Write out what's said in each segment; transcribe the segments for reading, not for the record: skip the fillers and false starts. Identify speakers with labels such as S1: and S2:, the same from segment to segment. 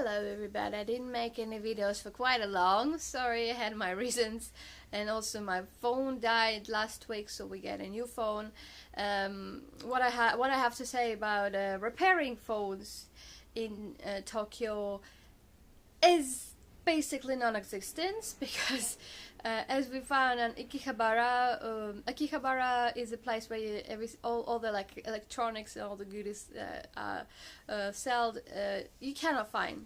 S1: Hello everybody, I didn't make any videos for quite a long. Sorry, I had my reasons, and also my phone died last week, so we get a new phone. What I have to say about repairing phones in Tokyo is basically non-existent because as we found in Akihabara is a place where all the like electronics and all the goodies sold. You cannot find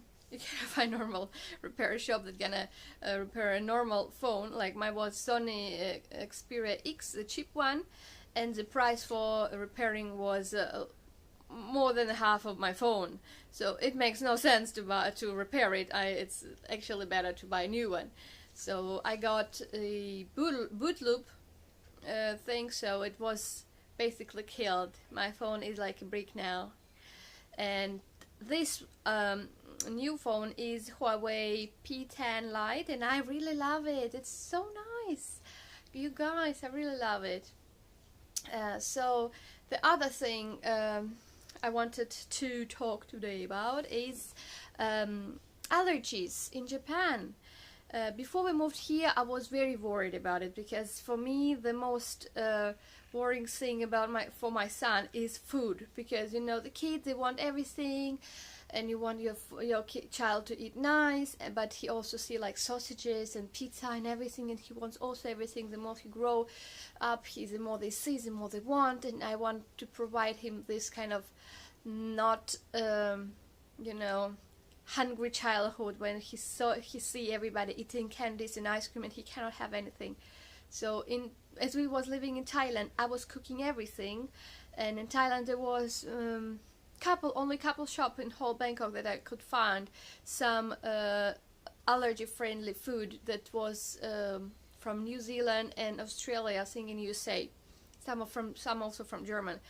S1: normal repair shop that gonna repair a normal phone. Like mine was Sony Xperia X, the cheap one, and the price for repairing was more than half of my phone, so it makes no sense to repair it. It's actually better to buy a new one. So I got a boot loop thing, so it was basically killed. My phone is like a brick now, and this new phone is Huawei P10 Lite, and I really love it. It's so nice, you guys. I really love it. So the other thing I wanted to talk today about is allergies in Japan. Before we moved here, I was very worried about it because for me the most worrying thing about for my son is food, because you know the kids, they want everything, and you want your child to eat nice, but he also see like sausages and pizza and everything, and he wants also everything. The more he grow up, the more they see, the more they want, and I want to provide him this kind of not you know, hungry childhood when he see everybody eating candies and ice cream and he cannot have anything. So as we was living in Thailand, I was cooking everything, and in Thailand there was only couple shop in whole Bangkok that I could find some allergy friendly food that was from New Zealand and Australia, I think in USA, some also from German.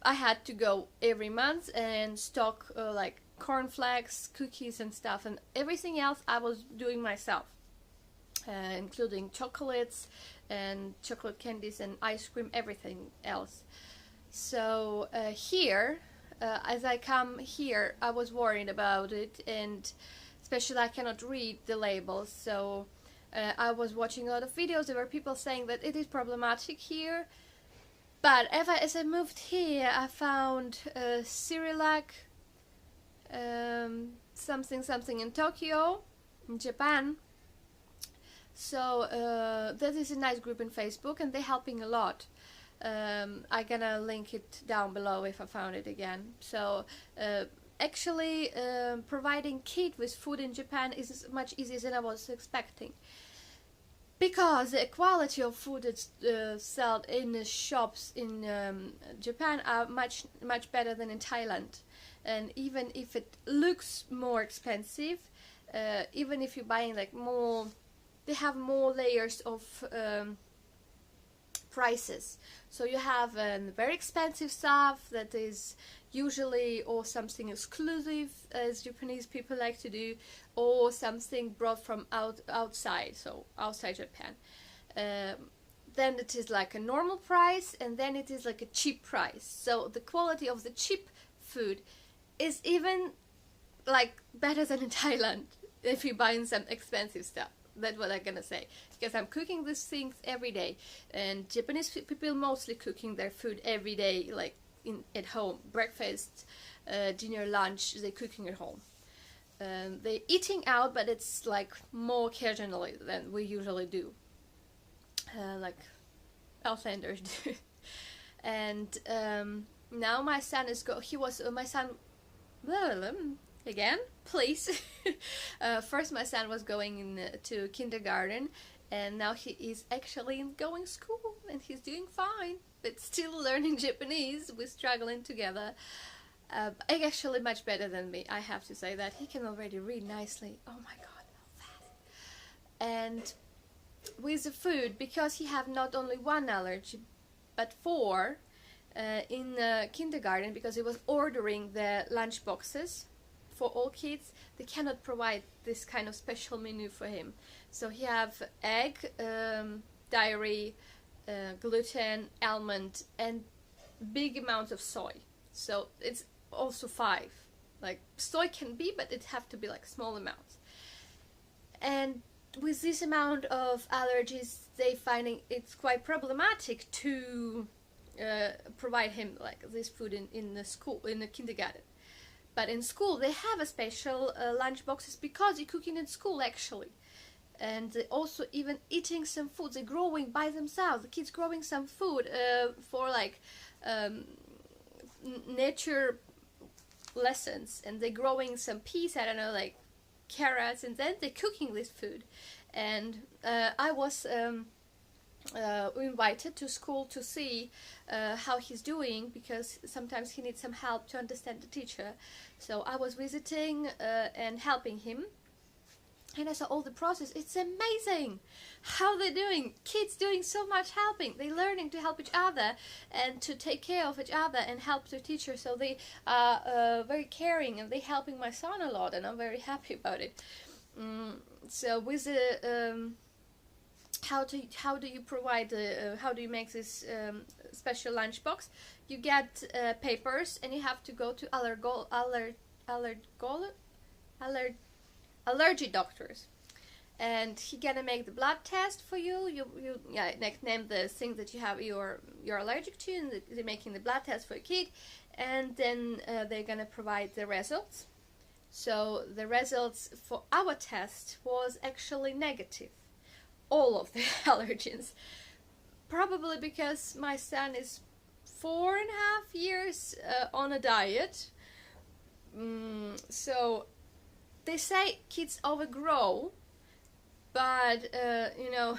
S1: I had to go every month and stock like cornflakes, cookies and stuff, and everything else I was doing myself, including chocolates and chocolate candies and ice cream, everything else. So here, as I come here, I was worried about it, and especially I cannot read the labels, so I was watching a lot of videos. There were people saying that it is problematic here, but as I moved here, I found Cyrillac something in Tokyo, in Japan. So that is a nice group in Facebook, and they're helping a lot. I'm gonna link it down below if I found it again. So actually providing kids with food in Japan is much easier than I was expecting, because the quality of food that's sold in the shops in Japan are much better than in Thailand. And even if it looks more expensive, even if you're buying like more, they have more layers of prices. So you have very expensive stuff that is usually or something exclusive, as Japanese people like to do, or something brought from outside, so outside Japan. Then it is like a normal price, and then it is like a cheap price. So the quality of the cheap food is even like better than in Thailand if you're buying some expensive stuff. That's what I'm gonna say, because I'm cooking these things every day, and Japanese people mostly cooking their food every day, like at home, breakfast, dinner, lunch, they're cooking at home. They're eating out, but it's like more occasionally than we usually do, like Outlanders do. And now my son is again, please. First my son was going to kindergarten, and now he is actually going school, and he's doing fine, but still learning Japanese. We're struggling together. Actually much better than me, I have to say that. He can already read nicely. Oh my god, how fast. And with the food, because he have not only one allergy but 4 in kindergarten, because he was ordering the lunch boxes for all kids, they cannot provide this kind of special menu for him. So he have egg, dairy, gluten, almond, and big amounts of soy. So it's also 5 like soy can be, but it have to be like small amounts. And with this amount of allergies, they finding it's quite problematic to provide him like this food in the school, in the kindergarten. But in school they have a special lunch boxes, because you're cooking in school actually. And also even eating some food, they're growing by themselves, the kids growing some food for like nature lessons, and they're growing some peas, I don't know, like carrots, and then they're cooking this food. And I was invited to school to see how he's doing, because sometimes he needs some help to understand the teacher. So I was visiting and helping him, and I saw all the process. It's amazing how they're doing. Kids doing so much helping. They're learning to help each other and to take care of each other and help the teacher. So they are very caring, and they're helping my son a lot, and I'm very happy about it. So with the how do you provide how do you make this special lunchbox? You get papers, and you have to go to allergy doctors, and he gonna make the blood test for you. You name the thing that you have you're allergic to, and they're making the blood test for your kid, and then they're gonna provide the results. So the results for our test was actually negative, all of the allergens, probably because my son is 4.5 years on a diet. So they say kids overgrow, but you know,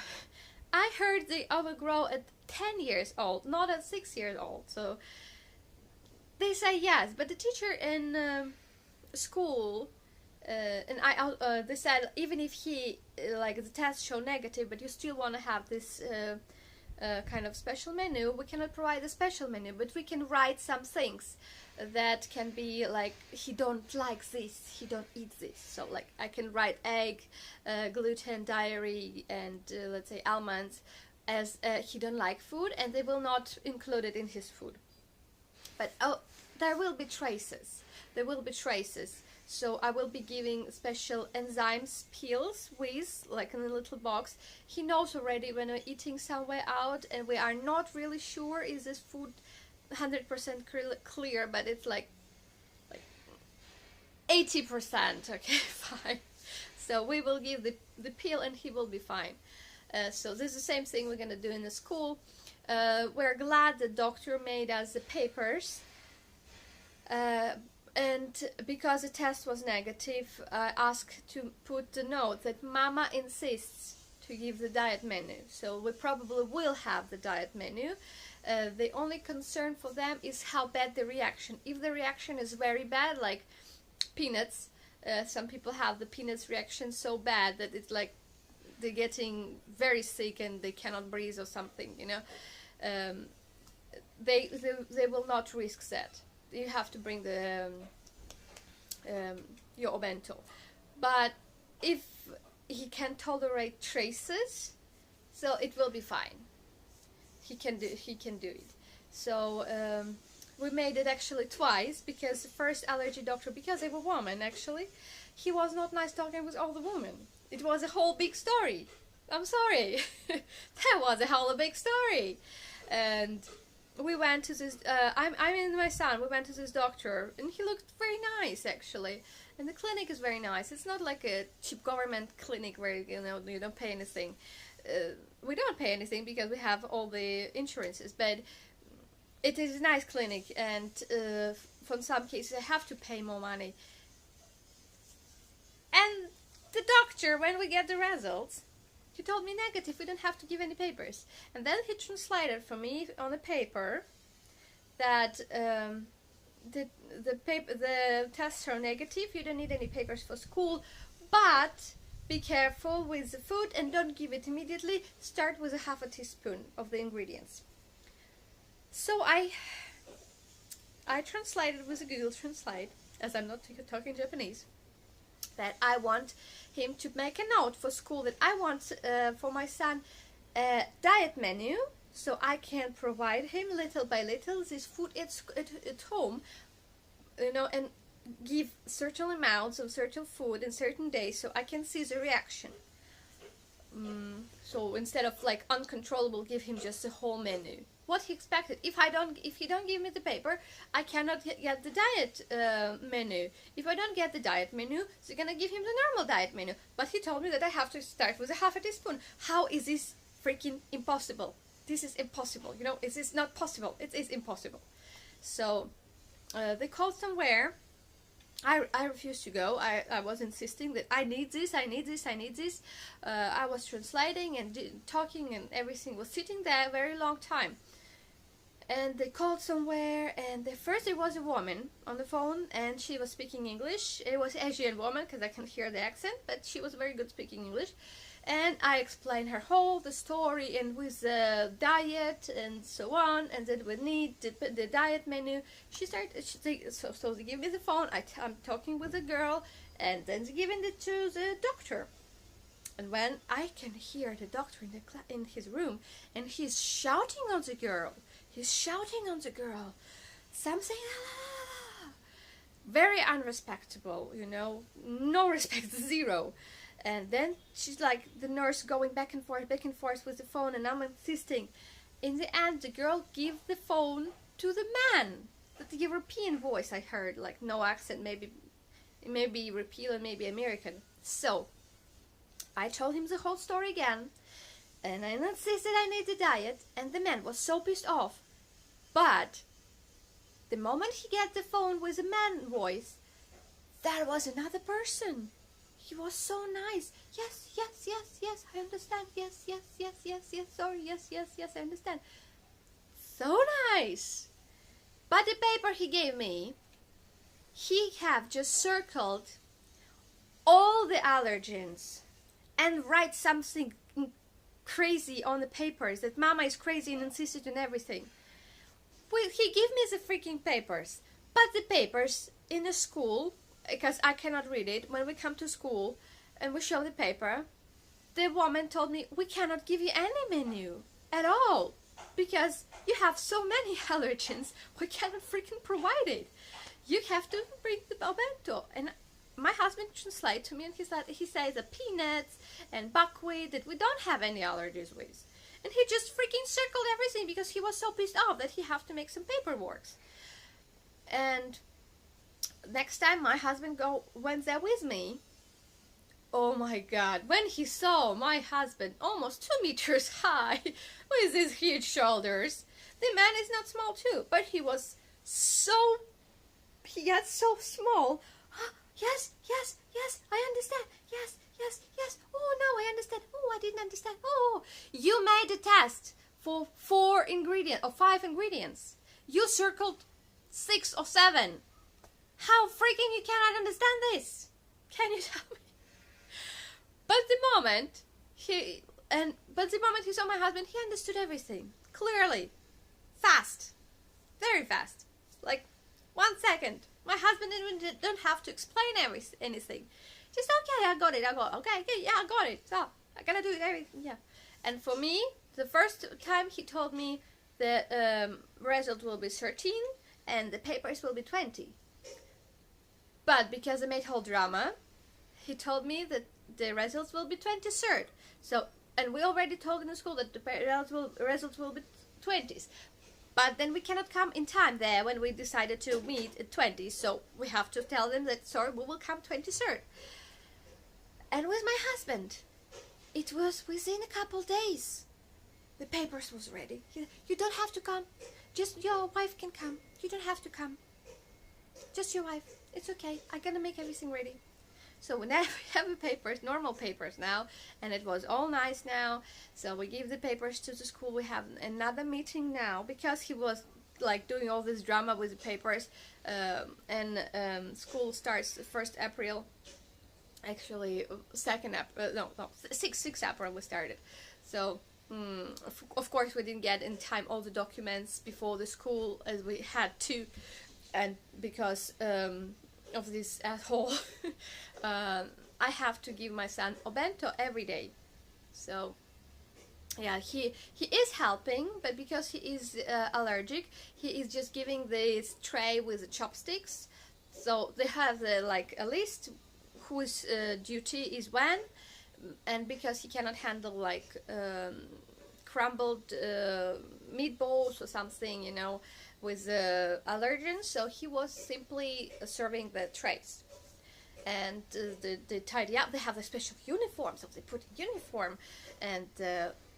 S1: I heard they overgrow at 10 years old, not at 6 years old. So they say yes, but the teacher in school and they said even if he like the test show negative, but you still want to have this kind of special menu, we cannot provide a special menu, but we can write some things that can be like, he don't like this, he don't eat this. So like I can write egg, gluten, dairy, and let's say almonds as he don't like food, and they will not include it in his food. But there will be traces. There will be traces. So I will be giving special enzymes pills with, like in a little box. He knows already when we're eating somewhere out and we are not really sure is this food 100% clear, but it's like 80%, okay, fine. So we will give the pill and he will be fine. So this is the same thing we're going to do in the school. We're glad the doctor made us the papers. And because the test was negative, I asked to put the note that Mama insists to give the diet menu. So we probably will have the diet menu. The only concern for them is how bad the reaction. If the reaction is very bad, like peanuts, some people have the peanuts reaction so bad that it's like they're getting very sick and they cannot breathe or something, you know. They will not risk that. You have to bring the your bento. But if he can tolerate traces, so it will be fine. He can do it. So we made it actually twice, because the first allergy doctor, because they were women actually, he was not nice talking with all the women. It was a whole big story. I'm sorry. That was a whole big story. And we went to this, I and my son, we went to this doctor, and he looked very nice actually. And the clinic is very nice. It's not like a cheap government clinic where, you know, you don't pay anything. We don't pay anything because we have all the insurances, but it is a nice clinic, and for some cases I have to pay more money. And the doctor, when we get the results, he told me negative, we don't have to give any papers. And then he translated for me on a paper that the tests are negative, you don't need any papers for school, but be careful with the food and don't give it immediately. Start with a half a teaspoon of the ingredients. So I translated with a Google Translate, as I'm not talking Japanese, that I want him to make a note for school that I want for my son a diet menu, so I can provide him little by little this food at home, you know, and give certain amounts of certain food in certain days so I can see the reaction. So instead of like uncontrollable, give him just a whole menu. What he expected. If he don't give me the paper, I cannot get the diet menu. If I don't get the diet menu, so you're gonna give him the normal diet menu. But he told me that I have to start with a half a teaspoon. How is this freaking impossible? This is impossible. You know, it is not possible. It is impossible. So they called somewhere. I refused to go. I was insisting that I need this, I need this, I need this. I was translating and talking, and everything was sitting there a very long time. And they called somewhere, and first there was a woman on the phone, and she was speaking English. It was an Asian woman, because I can hear the accent, but she was very good speaking English. And I explained her whole the story, and with the diet and so on, and that we need the diet menu. She started. So they give me the phone. I'm talking with the girl, and then they giving it to the doctor. And when I can hear the doctor in his room, and he's shouting on the girl. He's shouting on the girl, something very unrespectable, you know, no respect, zero. And then she's like, the nurse going back and forth with the phone, and I'm insisting. In the end, the girl gave the phone to the man. With the European voice I heard, like no accent, maybe European, maybe American. So I told him the whole story again, and I insisted I need the diet, and the man was so pissed off. But the moment he got the phone with a man voice, there was another person. He was so nice. Yes, yes, yes, yes, I understand. Yes, yes, yes, yes, yes, sorry, yes, yes, yes, I understand. So nice. But the paper he gave me, he have just circled all the allergens and write something crazy on the papers that Mama is crazy and insisted on everything. Well, he gave me the freaking papers, but the papers in the school, because I cannot read it, when we come to school and we show the paper, the woman told me, we cannot give you any menu at all because you have so many allergens, we cannot freaking provide it. You have to bring the bento. And my husband translated to me, and he says the peanuts and buckwheat that we don't have any allergies with. And he just freaking circled everything because he was so pissed off that he have to make some paperwork. And next time my husband went there with me, oh my God, when he saw my husband almost 2 meters high with his huge shoulders, the man is not small too, but he got so small. Yes, yes, yes, I understand. Yes, yes, yes. Oh, now I understand. Oh, I didn't understand. Oh, you made a test for 4 ingredients or 5 ingredients. You circled 6 or 7. How freaking you cannot understand this? Can you tell me? But the moment he saw my husband, he understood everything clearly, fast, very fast, like 1 second. My husband don't have to explain anything. Just okay, I got it. Okay, yeah, I got it. So I gotta do everything. Yeah. And for me, the first time he told me the result will be 13 and the papers will be 20. But because I made whole drama, he told me that the results will be 23rd. So, and we already told in the school that the results will be 20s. But then we cannot come in time there when we decided to meet at 20. So we have to tell them that, sorry, we will come 23rd. And with my husband, it was within a couple days. The papers was ready. You don't have to come. Just your wife can come. You don't have to come. Just your wife. It's okay. I'm gonna make everything ready. So we now have the papers, normal papers now, and it was all nice now. So we give the papers to the school. We have another meeting now because he was like doing all this drama with the papers. School starts 1st April. Actually, 6 April we started. So of course we didn't get in time all the documents before the school as we had to, and because of this asshole. I have to give my son a bento every day. So yeah, he is helping, but because he is allergic, he is just giving this tray with the chopsticks. So they have like a list whose duty is when, and because he cannot handle like crumbled meatballs or something, you know, with allergens, so he was simply serving the trays. And they tidy up. They have a special uniform, so they put in uniform, and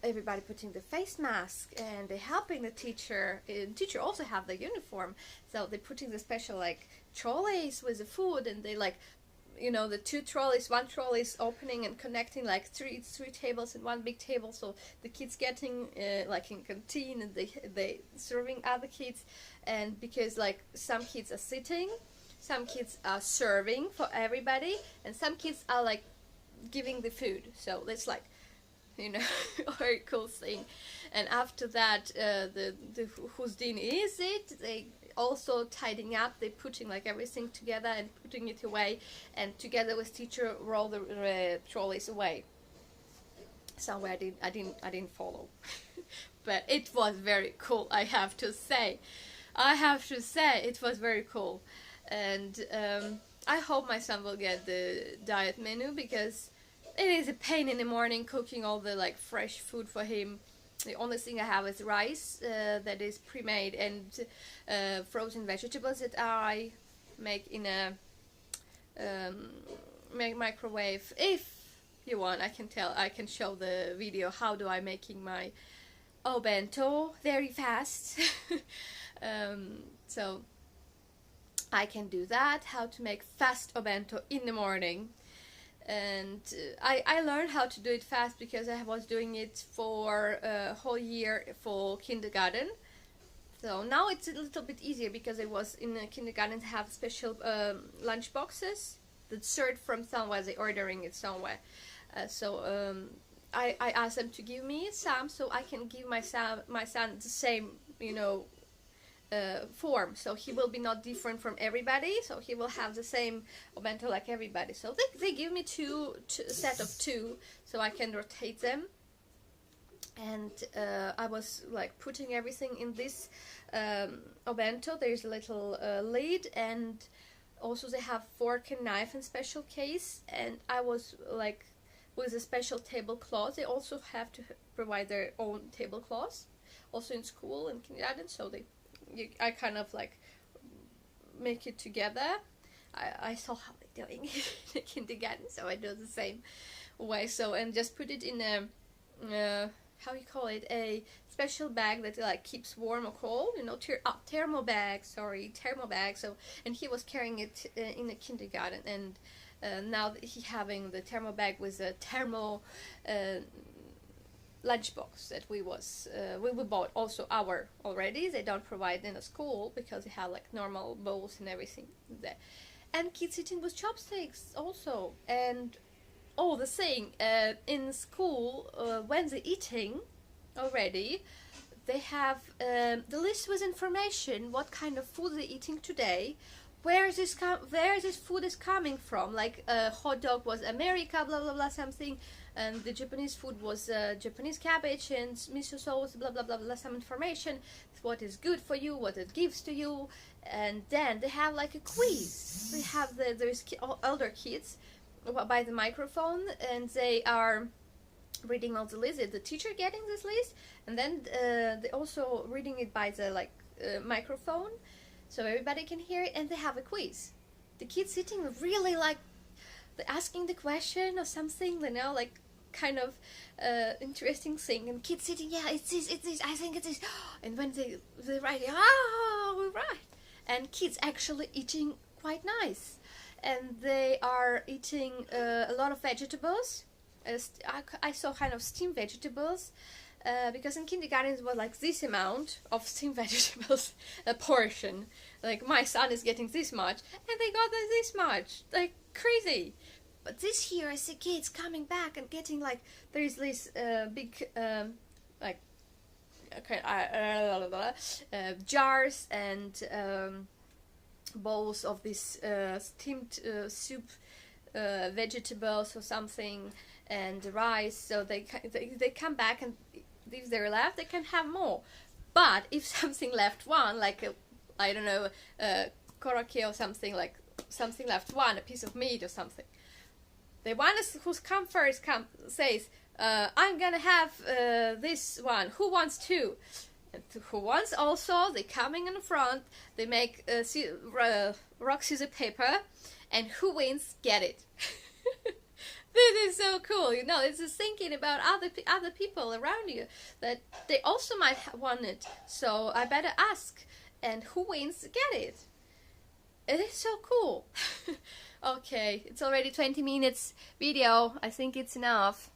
S1: everybody putting the face mask, and they helping the teacher. And teacher also have the uniform, so they putting the special like trolleys with the food, and they like, you know, the two trolleys, one trolley is opening and connecting like three tables and one big table, so the kids getting like in canteen, and they serving other kids. And because like some kids are sitting, some kids are serving for everybody, and some kids are like giving the food. So it's like, you know, a very cool thing. And after that, the whose din is it? They also tidying up. They putting like everything together and putting it away, and together with teacher roll the trolleys away. Somewhere I didn't follow, but it was very cool. I have to say, it was very cool. And I hope my son will get the diet menu, because it is a pain in the morning cooking all the like fresh food for him. The only thing I have is rice that is pre-made, and frozen vegetables that I make in a microwave. If you want, I can show the video how do I making my bento very fast. So I can do that, how to make fast bento in the morning. And I learned how to do it fast because I was doing it for a whole year for kindergarten. So now it's a little bit easier, because I was in the kindergarten, have special lunch boxes that's served from somewhere, they're ordering it somewhere. So I asked them to give me some, so I can give my son the same, you know, form, so he will be not different from everybody, so he will have the same bento like everybody. So they give me two set of two, so I can rotate them. And I was like putting everything in this bento. There's a little lid, and also they have fork and knife in special case, and I was like with a special tablecloth. They also have to provide their own tablecloths also in school and kindergarten, so I kind of like make it together. I saw how they're doing it in the kindergarten, so I do the same way. So, and just put it in a how you call it, a special bag that like keeps warm or cold, you know, thermo bag. So, and he was carrying it in the kindergarten, and now he having the thermo bag with a thermo lunchbox that we bought also already. They don't provide in a school because they have like normal bowls and everything there. And kids eating with chopsticks also. And the thing in school, when they're eating already, they have the list with information what kind of food they're eating today, where this food is coming from. Like hot dog was America, blah blah blah something, and the Japanese food was Japanese cabbage and miso sauce, blah blah blah blah, some information, what is good for you, what it gives to you. And then they have like a quiz. They have there's older kids by the microphone, and they are reading all the list. The teacher getting this list, and then they also reading it by the microphone, so everybody can hear it. And they have a quiz. The kids sitting really like asking the question or something, you know, like kind of interesting thing. And kids sitting, yeah, it's this, I think it's this. And when they write, we're right. And kids actually eating quite nice. And they are eating a lot of vegetables. I saw kind of steamed vegetables, because in kindergarten it was like this amount of steamed vegetables, a portion. Like my son is getting this much, and they got this much, like crazy. But this year I see kids coming back and getting like, there's this big jars and bowls of this steamed soup, vegetables or something, and rice. So they come back, and if they're left, they can have more. But if something left one, like I don't know, korokke or something, like something left, a piece of meat or something. The one who's come first says, I'm gonna have this one. Who wants two? And who wants also? They coming in front. They make rock, scissors, paper, and who wins get it. This is so cool. You know, it's just thinking about other people around you that they also might want it. So I better ask, and who wins get it. It is so cool. Okay, it's already 20 minutes video. I think it's enough.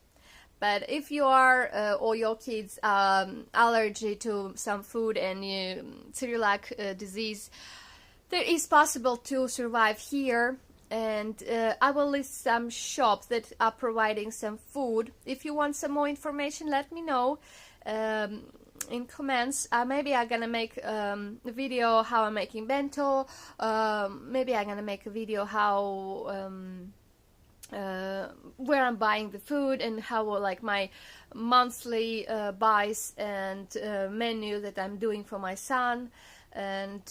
S1: But if you are or your kids allergy to some food and celiac disease, there is possible to survive here. And I will list some shops that are providing some food. If you want some more information, let me know in comments. Maybe I'm gonna make a video how I'm making bento. Maybe I'm gonna make a video how where I'm buying the food and how like my monthly buys and menu that I'm doing for my son, and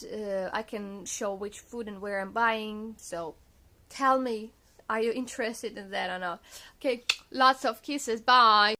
S1: I can show which food and where I'm buying. So tell me, are you interested in that or not? Okay, lots of kisses. Bye.